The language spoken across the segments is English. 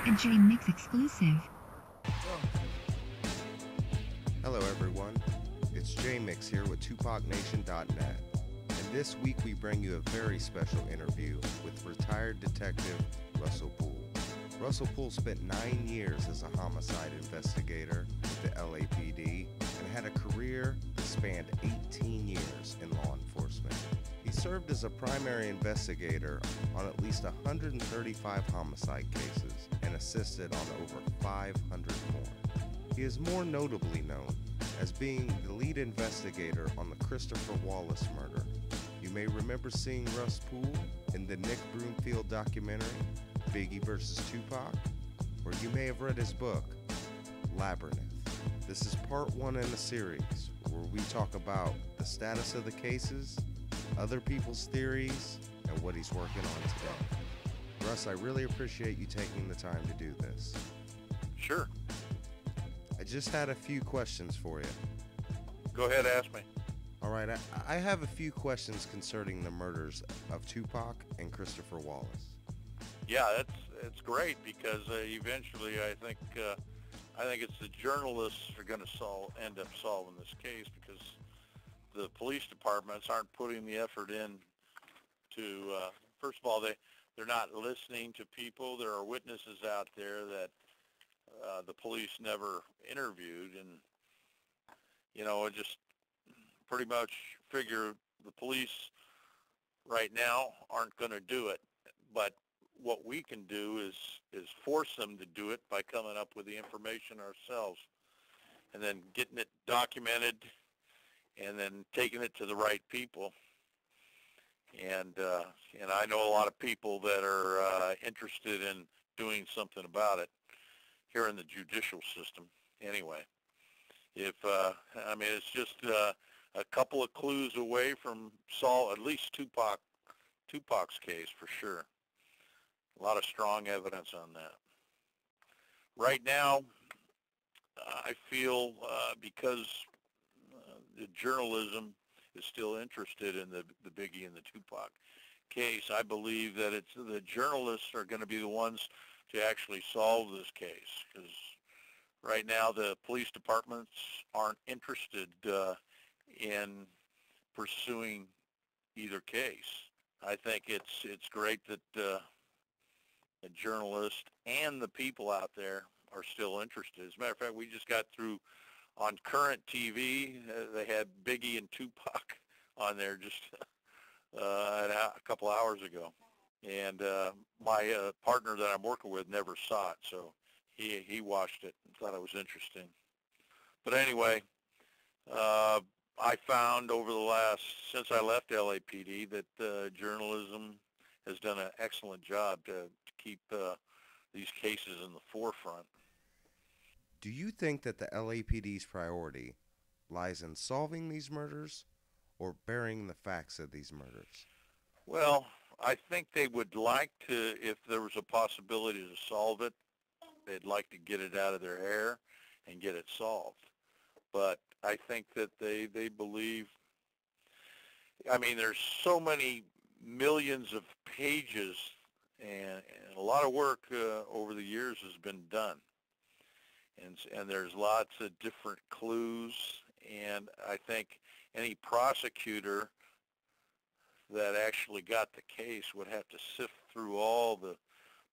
A Jmix exclusive. Hello everyone, it's Jmix here with TupacNation.net, and this week we bring you a very special interview with retired detective Russell Poole. Russell Poole spent 9 years as a homicide investigator with the LAPD and had a career that spanned 18 years in law enforcement. He served as a primary investigator on at least 135 homicide cases and assisted on over 500 more. He is more notably known as being the lead investigator on the Christopher Wallace murder. You may remember seeing Russ Poole in the Nick Broomfield documentary, Biggie vs. Tupac, or you may have read his book, Labyrinth. This is part 1 in a series where we talk about the status of the cases, other people's theories, and what he's working on today. Russ, I really appreciate you taking the time to do this. Sure. I just had a few questions for you. Go ahead, ask me. All right, I have a few questions concerning the murders of Tupac and Christopher Wallace. Yeah, it's great because eventually I think it's the journalists are going to end up solving this case because the police departments aren't putting the effort in to. First of all, they're not listening to people. There are witnesses out there that the police never interviewed, and just pretty much figure the police right now aren't going to do it. But what we can do is force them to do it by coming up with the information ourselves and then getting it documented and then taking it to the right people. And I know a lot of people that are interested in doing something about it here in the judicial system. Anyway, it's just a couple of clues away from at least Tupac's case for sure. A lot of strong evidence on that. Right now, I feel because the journalism is still interested in the Biggie and the Tupac case, I believe that the journalists are going to be the ones to actually solve this case, because right now the police departments aren't interested in pursuing either case. I think it's great that the journalists and the people out there are still interested. As a matter of fact, we just got through on current TV. They had Biggie and Tupac on there just a couple hours ago. And my partner that I'm working with never saw it, so he watched it and thought it was interesting. But anyway, I found since I left LAPD that journalism has done an excellent job to keep these cases in the forefront. Do you think that the LAPD's priority lies in solving these murders or burying the facts of these murders? Well, I think they would like to, if there was a possibility to solve it, they'd like to get it out of their hair and get it solved. But I think that they believe, there's so many millions of pages and a lot of work over the years has been done. And there's lots of different clues, and I think any prosecutor that actually got the case would have to sift through all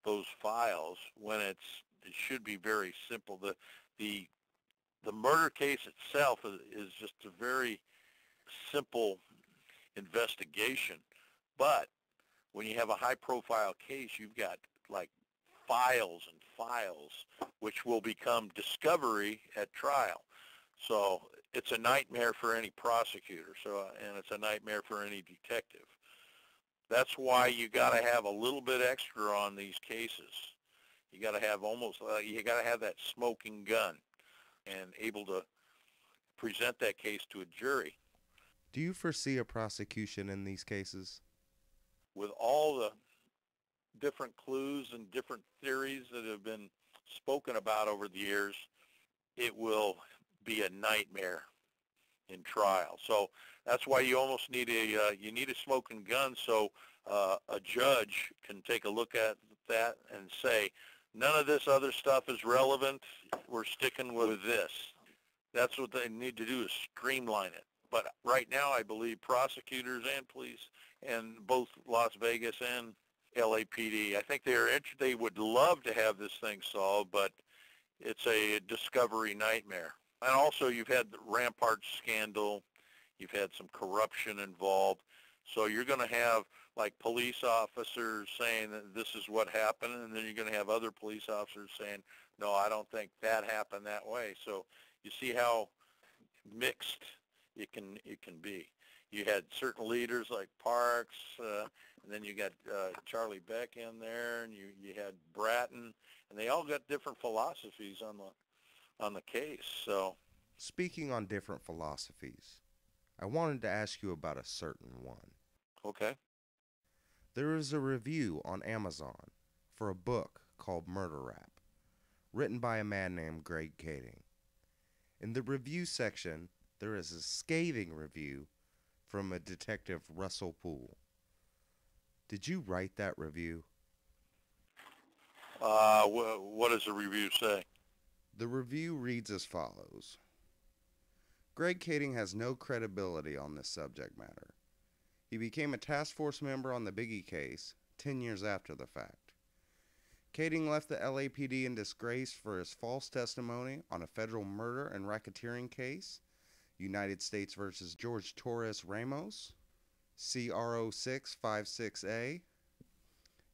those files when it should be very simple. The murder case itself is just a very simple investigation, but when you have a high-profile case, you've got like files and files, which will become discovery at trial. So it's a nightmare for any prosecutor. And it's a nightmare for any detective. That's why you got to have a little bit extra on these cases. You got to have you got to have that smoking gun and able to present that case to a jury. Do you foresee a prosecution in these cases? With all the different clues and different theories that have been spoken about over the years, it will be a nightmare in trial. So that's why you almost need a smoking gun, so a judge can take a look at that and say, None of this other stuff is relevant. We're sticking with this. That's what they need to do, is streamline it. But right now, I believe prosecutors and police, and both Las Vegas and LAPD, I think they would love to have this thing solved, but it's a discovery nightmare. And also, you've had the Rampart scandal. You've had some corruption involved. So you're going to have like police officers saying that this is what happened, and then you're going to have other police officers saying, no, I don't think that happened that way. So you see how mixed it can be. You had certain leaders like Parks, and then you got Charlie Beck in there, and you had Bratton, and they all got different philosophies on the case. So, Speaking on different philosophies, I wanted to ask you about a certain one. okay. There is a review on Amazon for a book called Murder Rap, written by a man named Greg Kading. In the review section, there is a scathing review from a detective, Russell Poole. Did you write that review? What does the review say? The review reads as follows. Greg Kading has no credibility on this subject matter. He became a task force member on the Biggie case 10 years after the fact. Kading left the LAPD in disgrace for his false testimony on a federal murder and racketeering case, United States versus George Torres Ramos, CRO 656A.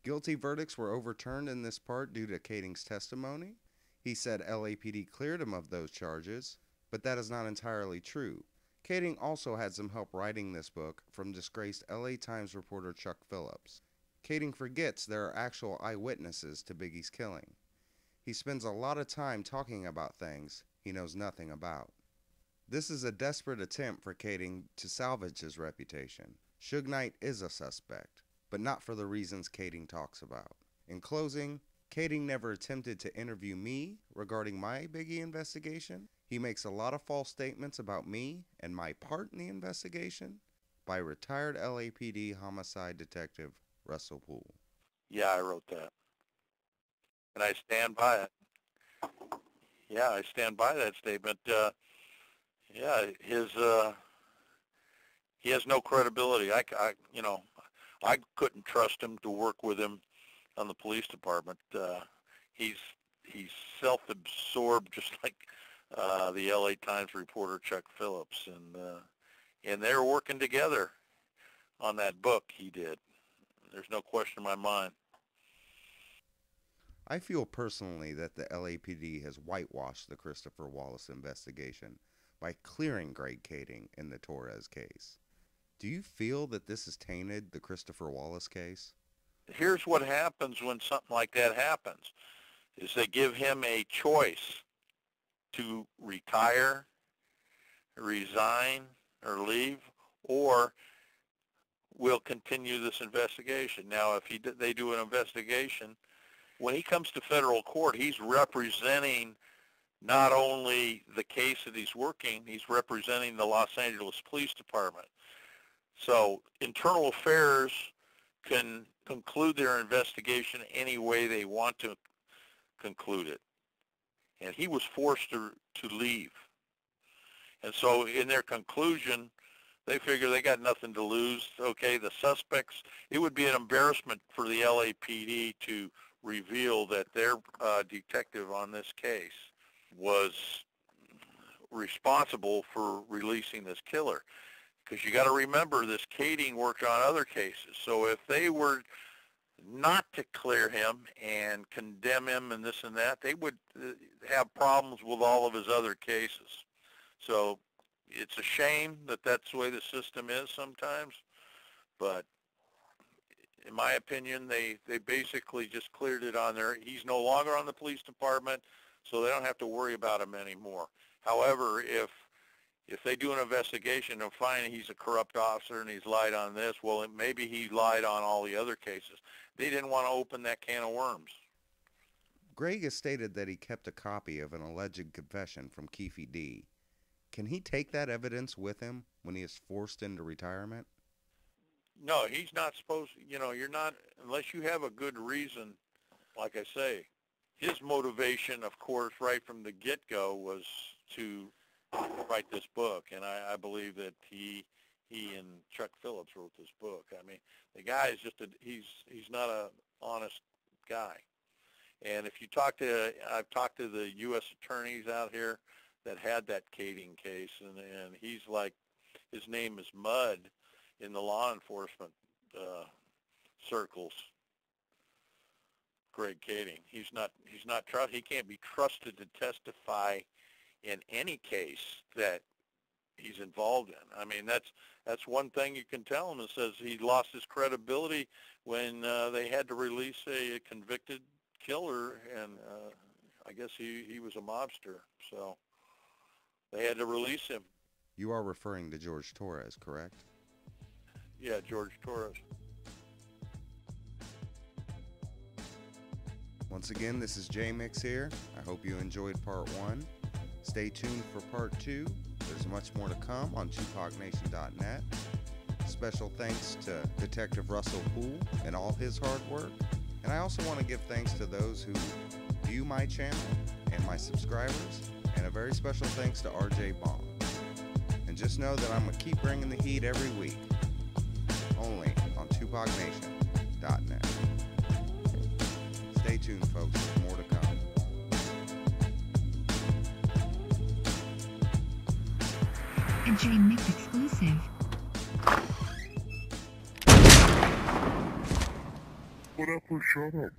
Guilty verdicts were overturned in this part due to Kading's testimony. He said LAPD cleared him of those charges, but that is not entirely true. Kading also had some help writing this book from disgraced LA Times reporter Chuck Phillips. Kading forgets there are actual eyewitnesses to Biggie's killing. He spends a lot of time talking about things he knows nothing about. This is a desperate attempt for Kading to salvage his reputation. Suge Knight is a suspect, but not for the reasons Kading talks about. In closing, Kading never attempted to interview me regarding my Biggie investigation. He makes a lot of false statements about me and my part in the investigation by retired LAPD homicide detective Russell Poole. Yeah, I wrote that, and I stand by it. Yeah, I stand by that statement. Yeah, he has no credibility. I couldn't trust him to work with him on the police department. He's self-absorbed, just like the LA Times reporter Chuck Phillips, and they're working together on that book. He did. There's no question in my mind. I feel personally that the LAPD has whitewashed the Christopher Wallace investigation by clearing Greg Kading in the Torres case. Do you feel that this has tainted the Christopher Wallace case? Here's what happens when something like that happens, is they give him a choice to retire, resign, or leave, or we'll continue this investigation. Now, if they do an investigation, when he comes to federal court, he's representing not only the case that he's working, he's representing the Los Angeles Police Department. So internal affairs can conclude their investigation any way they want to conclude it. And he was forced to leave. And so in their conclusion, they figure they got nothing to lose. Okay, the suspects, it would be an embarrassment for the LAPD to reveal that their detective on this case was responsible for releasing this killer. Because you got to remember, this Kading worked on other cases. So if they were not to clear him and condemn him and this and that, they would have problems with all of his other cases. So it's a shame that that's the way the system is sometimes. But in my opinion, they basically just cleared it on there. He's no longer on the police department, so they don't have to worry about him anymore. However, if they do an investigation and find he's a corrupt officer and he's lied on this, well, maybe he lied on all the other cases. They didn't want to open that can of worms. Greg has stated that he kept a copy of an alleged confession from Keefe D. Can he take that evidence with him when he is forced into retirement? No, he's not supposed to. You're not, unless you have a good reason, like I say, his motivation, of course, right from the get-go was to write this book, and I believe that he and Chuck Phillips wrote this book. I mean, the guy is just he's not a honest guy. And if you I've talked to the U.S. attorneys out here that had that Kading case, and he's like, his name is Mud in the law enforcement circles. Greg Kading. He can't be trusted to testify in any case that he's involved in. I mean, that's one thing you can tell him. It says he lost his credibility when they had to release a convicted killer, and I guess he was a mobster, so they had to release him. You are referring to George Torres, correct? Yeah, George Torres. Once again, this is Jmix here. I hope you enjoyed part 1. Stay tuned for part 2. There's much more to come on TupacNation.net. Special thanks to Detective Russell Poole and all his hard work. And I also want to give thanks to those who view my channel and my subscribers. And a very special thanks to RJ Bond. And just know that I'm going to keep bringing the heat every week. Only on TupacNation.net. Stay tuned, folks. There's more to come. A Jmix exclusive. What up, shut up?